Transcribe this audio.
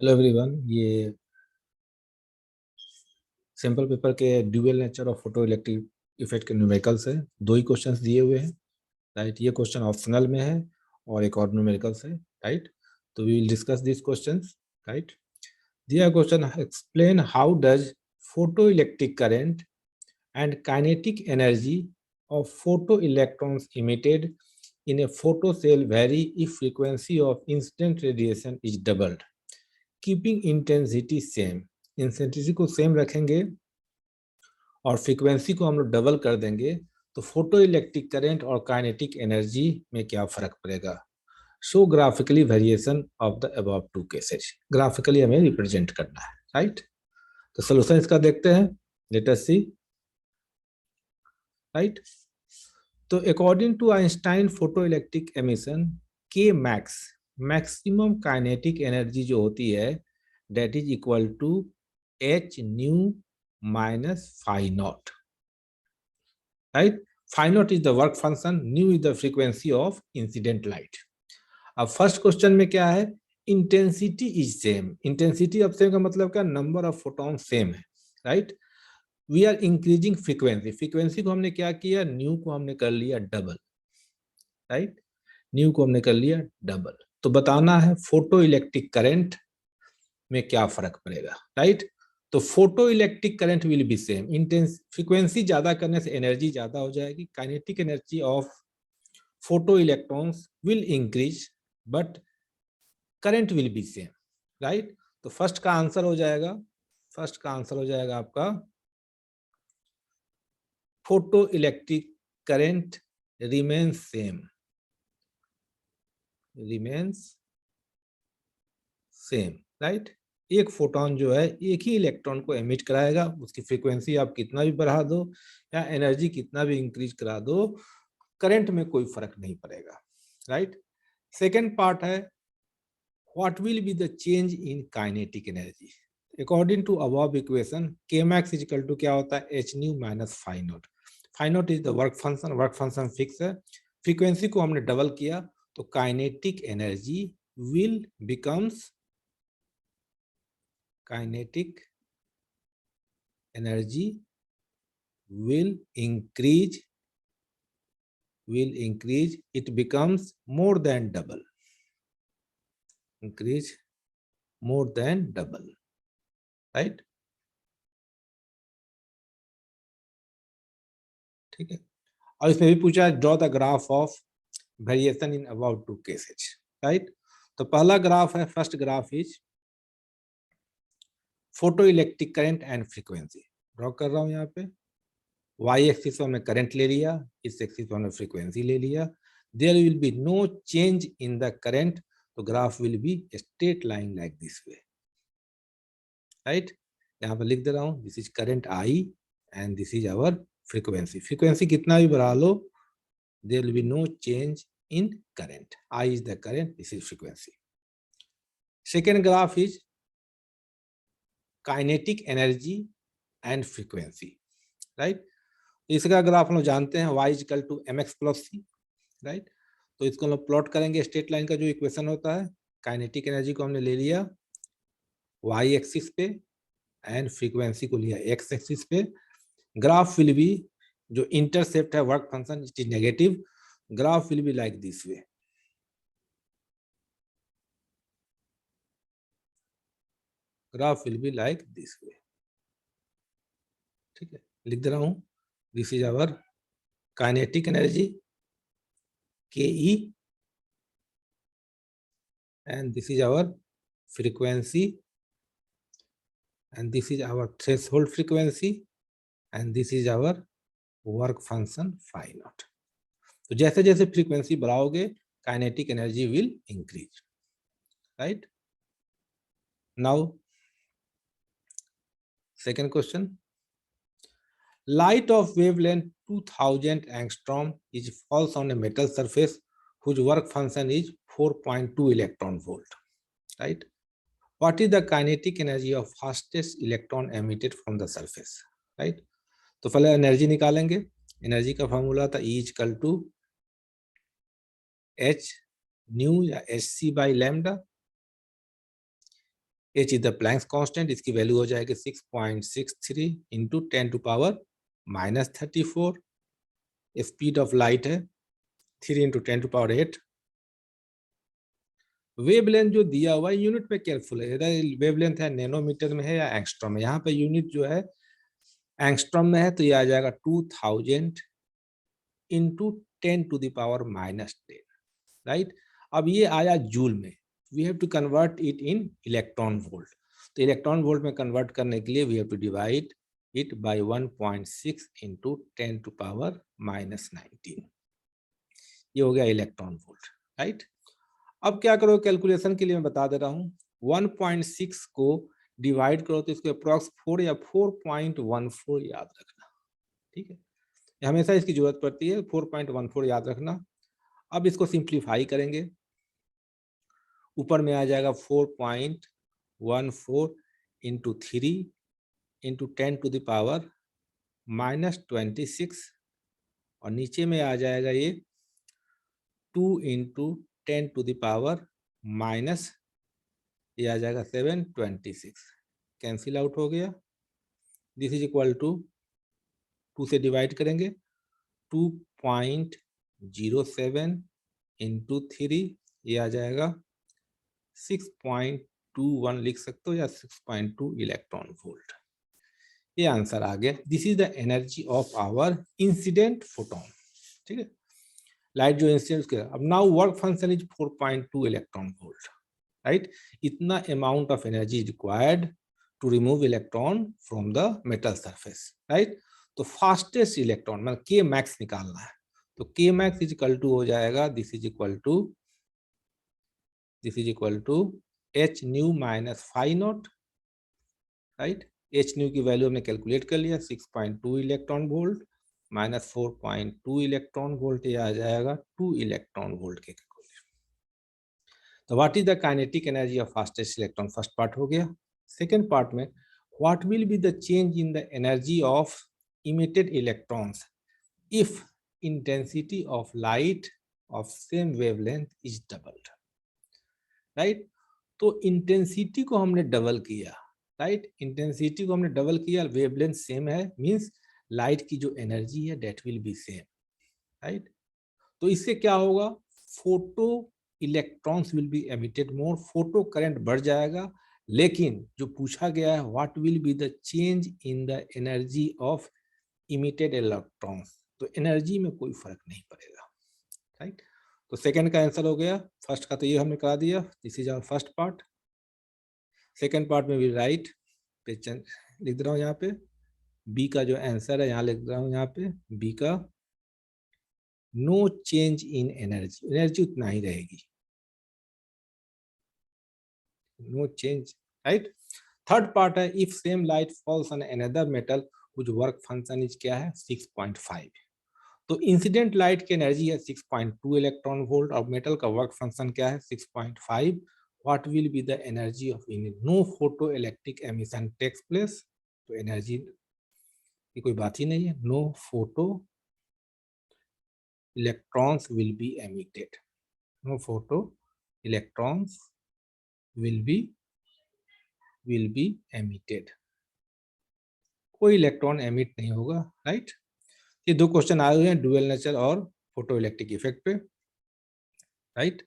Hello everyone, ये simple paper के dual nature of photo electric effect के numericals है। दो ही क्वेश्चंस दिए हुए हैं, राइट। ये क्वेश्चन ऑप्शनल में है और एक और न्यूमेरिकल्स है, राइट। तो we will discuss this questions, right. दिया question, explain how does photo electric current and kinetic energy of photo electrons emitted in a photocell vary if frequency of incident radiation is doubled, keeping intensity same। Intensity को same रखेंगे और frequency को हम लोग double कर देंगे तो photo electric current और काइनेटिक एनर्जी में क्या फर्क पड़ेगा। Show graphically variation of the above two cases. Graphically हमें रिप्रेजेंट करना है, राइट। तो सोल्यूशन इसका देखते हैं, लेट अस सी, राइट। तो according to Einstein photo electric emission K max, maximum kinetic energy जो होती है that is equal to h nu minus phi naught, right? Phi naught is the work function, nu is the frequency of incident light। अब first question में क्या है, intensity is same. Intensity of same का मतलब क्या, number of photon same है, right. We are increasing frequency, frequency को हमने क्या किया, न्यू को हमने कर लिया डबल, राइट। न्यू को हमने कर लिया डबल। तो बताना है फोटो इलेक्ट्रिक करंट में क्या फर्क पड़ेगा, राइट। तो photo electric current will be same. Intense frequency ज्यादा करने से एनर्जी ज्यादा हो जाएगी, kinetic energy of photo electrons will increase but current will be same, right. तो फर्स्ट का आंसर हो जाएगा, फर्स्ट का आंसर हो जाएगा आपका photo electric current remains same, remains same, right. एक फोटोन जो है एक ही इलेक्ट्रॉन को एमिट कराएगा, उसकी फ्रीक्वेंसी आप कितना भी बढ़ा दो या एनर्जी कितना भी इंक्रीज करा दो, करंट में कोई फर्क नहीं पड़ेगा, राइट। सेकेंड पार्ट है, what will be the change in kinetic energy according to above equation. K max is equal to क्या होता है, H nu minus phi not. Phi not is the work function, work function fix है। Frequency को हमने double किया तो kinetic energy will becomes, kinetic energy will increase, it becomes more than double, increase more than double, right। ठीक है। और इसमें भी पूछा draw the graph of variation in about two cases, right. तो पहला ग्राफ है, first graph is photo electric current and frequency. Draw कर रहा हूं यहाँ पे, वाई एक्सिस पर हमने करंट ले लिया, इस एक्सिस पर हमने फ्रीक्वेंसी ले लिया। There will be no change in the current, तो graph will be straight line like this way, right. यहाँ पर लिख दे रहा हूँ, this is current I and this is our frequency. Frequency कितना भी बढ़ा लो, there will be no change in current. I is the current, this is frequency. Second graph is kinetic energy and frequency, right. इसका graph हम लोग जानते हैं, y equal to M X plus C, right. तो इसको हम लोग plot करेंगे, स्ट्रेट लाइन का जो इक्वेशन होता है, काइनेटिक एनर्जी को हमने ले लिया y एक्सिस पे एंड फ्रीक्वेंसी को लिया x एक्सिस पे। ग्राफ विल बी, जो इंटरसेप्ट है work function it is negative, graph will be like this way, graph will be like this way, ठीक है। लिख दे रहा हूं, this is our kinetic energy K E and this is our frequency and this is our threshold frequency and this is our work function phi naught। तो जैसे जैसे frequency बढ़ाओगे kinetic energy will increase, right. Now second question, light of wavelength 2000 angstrom is falls on a metal surface whose work function is 4.2 electron volt, right। What is the kinetic energy of fastest electron emitted from the surface, right। तो पहले energy निकालेंगे, energy का formula था E equal to H nu या H C by lambda. H is the Planck's constant, इसकी value हो जाएगी 6.63 into 10⁻⁻34। Speed of light है 3 इंटू 10⁸। वेवलेंथ जो दिया हुआ है यूनिट में केयरफुल है, वेवलेंथ है नैनोमीटर में है या एंगस्ट्रॉम में। यहाँ पे यूनिट जो है एंगस्ट्रॉम में है, तो ये आ जाएगा 2000 इंटू 10⁻⁻10, राइट। अब ये आया जूल में, we have to convert it in electron volt. तो इलेक्ट्रॉन वोल्ट में कन्वर्ट करने के लिए we have to divide it by 1.6 into 10⁻⁻19। ये हो गया इलेक्ट्रॉन वोल्ट, राइट। अब क्या करो कैलकुलेशन के लिए, मैं बता दे रहा हूँ। 1.6 को डिवाइड करो तो इसको अप्रॉक्स 4 या 4.14 याद रखना, ठीक है। हमेशा इसकी जरूरत पड़ती है, 4.14 याद रखना। अब इसको सिंप्लीफाई करेंगे, ऊपर में आ जाएगा 4.14 इंटू 3 इंटू 10⁻⁻26, और नीचे में आ जाएगा ये 2 इंटू 10⁻⁻, ये आ जाएगा 726, कैंसिल आउट हो गया। दिस इज इक्वल टू 2 से डिवाइड करेंगे, 2.07 इंटू 3, ये आ जाएगा 6.21 लिख सकते हो, या 6.2 इलेक्ट्रॉन वोल्ट। ये आंसर आ गया। This is the energy of our incident photon, ठीक है, लाइट जो इंसिडेंट। अब now work function is 4.2 electron volt, right. इतना amount of energy required to remove electron from the metal surface, right. तो fastest electron मतलब के max निकालना है, तो के मैक्स इज इक्वल टू हो जाएगा, this is equal to H nu minus phi not, right. H nu की वैल्यू हमने कैलकुलेट कर लिया, 6.2 electron volt minus 4.2 electron volt, ये आ जाएगा 2 इलेक्ट्रॉन वोल्ट के। तो what is the kinetic energy of fastest electron, first part हो गया। सेकेंड पार्ट में what will be the change in the energy of emitted electrons if intensity of light of same wavelength is doubled, right. तो intensity को हमने double किया, right. Intensity को हमने double किया, वेवलेंथ सेम है, मींस लाइट की जो एनर्जी है that will be same, right. तो इससे क्या होगा, photo electrons will be emitted more, photo current बढ़ जाएगा। लेकिन जो पूछा गया है what will be the change in the energy of emitted electrons, तो एनर्जी में कोई फर्क नहीं पड़ेगा, राइट। तो सेकंड का आंसर हो गया, फर्स्ट का तो ये हमने करा दिया, this is our first part. Second part में भी राइट लिख रहा हूँ यहाँ पे, बी का जो आंसर है यहाँ लिख रहा हूँ, यहाँ पे बी का no change in energy, energy उतना ही रहेगी, no change, right. Third part है, if same light falls on another metal which work function is क्या है 6.5। तो इंसिडेंट लाइट की एनर्जी है 6.2 इलेक्ट्रॉन वोल्ट, और मेटल का वर्क फंक्शन क्या है 6.5। What will be the energy of no photo electric emission takes place, तो एनर्जी की कोई बात ही नहीं है, no photo electrons will be emitted, no photo electrons will be emitted, कोई इलेक्ट्रॉन एमिट नहीं होगा, राइट। ये दो क्वेश्चन आए हुए हैं डुअल नेचर और फोटो इलेक्ट्रिक इफेक्ट पे, राइट।